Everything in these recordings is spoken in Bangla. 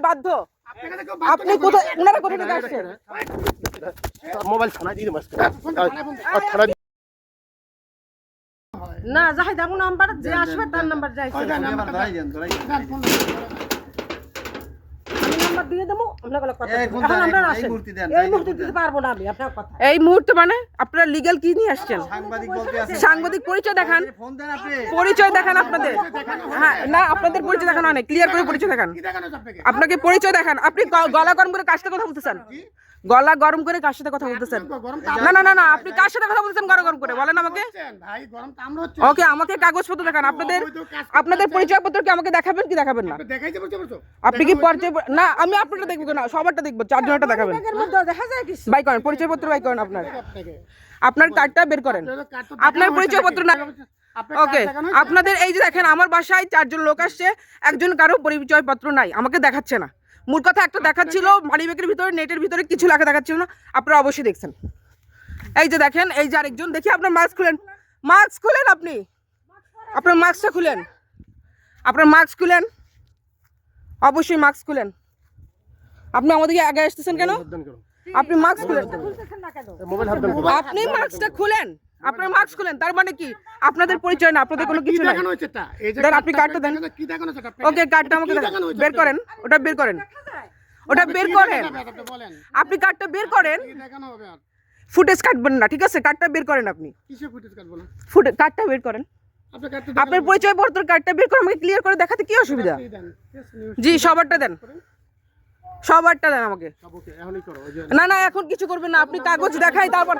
বাধ্য। আপনি কোথায় ওনারা কোথা থেকে আসছেন? মোবাইল থানায় দিয়ে দেবো না যাই দেখো নাম্বার যে আসবে তার নাম্বার যাই আমি নাম্বার দিয়ে দেবো আপনার কথা এখন আমরা আসেন এই মুহূর্তে দিতে পারবো না আমি আপনার কথা এই মুহূর্তে মানে আপনারা লিগ্যাল কি নিয়ে আসছেন? সাংবাদিক পরিচয় দেখান, পরিচয় দেখান আপনাদের। হ্যাঁ না আপনাদের পরিচয় দেখান, অনেক ক্লিয়ার করে পরিচয় দেখান। আপনাকে পরিচয় দেখান। আপনি গলা গরম করে কার সাথে কথা বলতেছেন? গলা গরম করে কার সাথে কথা বলতেছেন? না না না না আপনি কার সাথে কথা বলতেছেন গলা গরম করে বলেন আমাকে। ওকে আমাকে কাগজপত্র দেখান। আপনাদের পরিচয়পত্র কি আমাকে দেখাবেন কি দেখাবেন না? আপনি কি পরিচয় না আমি আপনারটা দেখবো না, সবারটা দেখবো, চারজনেরটা দেখাবেন। বাই করেন পরিচয়পত্র, বাই করেন আপনার কার্ডটা বের করেন। আপনার পরিচয়পত্র না। ওকে আপনাদের এই যে দেখেন আমার বাসায় 4 জন লোক আসছে, একজন কারো পরিচয়পত্র নাই, আমাকে দেখাচ্ছে না। মূল কথা একটা দেখাচ্ছিল মানিব্যাগের ভিতরে, নেটের ভিতরে কিছু লেখা দেখাচ্ছিল না, আপনারা অবশ্যই দেখছেন। এই যে দেখেন এই যে আরেকজন, দেখি আপনার মাস্ক খুলেন, মাস্ক খুলেন, আপনি আপনার মাস্কটা খুলেন, আপনার মাস্ক খুলেন, অবশ্যই মাস্ক খুলেন। আপনি আমাদেরকে আগে আসতেছেন কেন? আপনি মাস্ক খুলেন, আপনি মাস্কটা খুলেন, আপনার মাস্ক খুলেন। তার মানে কি আপনাদের পরিচয় না, আপনাদের কোনো কিছু নাই। দেন আপনি কার্ডটা দেন। ওকে কার্ডটা আমাকে বের করেন, ওটা বের করেন, ওটা বের করেন, আপনি কার্ডটা বের করেন। ফুটেজ কাটবেন না, ঠিক আছে? কার্ডটা বের করেন আপনি। কার্ডটা বের করেন, আপনার পরিচয়পত্র কার্ডটা বের করে আমাকে ক্লিয়ার করে দেখাতে কি অসুবিধা? জি সবারটা দেন, সবারটা দেন আমাকে। না না এখন কিছু করবেন না, আপনি কাগজ দেখাই তারপর।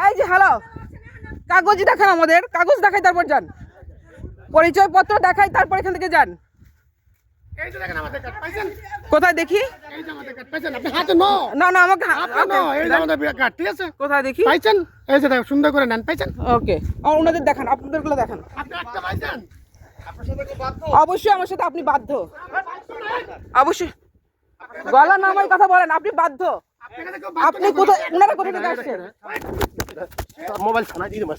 এই যে হ্যালো, কাগজ দেখান, আমাদের কাগজ দেখাই তারপর যান, পরিচয়পত্র দেখাই তারপর এখান থেকে যান। কোথায় দেখি? না না আমাকে কোথায় দেখি? সুন্দর করে নেন, পাইছেন? ওকে ওনাদের দেখান, আপনাদের গুলো দেখান। অবশ্যই আমার সাথে আপনি বাধ্য, অবশ্যই গলা নামার কথা বলেন, আপনি বাধ্য। আপনি কোথায় ওনারা কোথা থেকে আসছেন? মোবাইল থানায় দিয়ে দেবো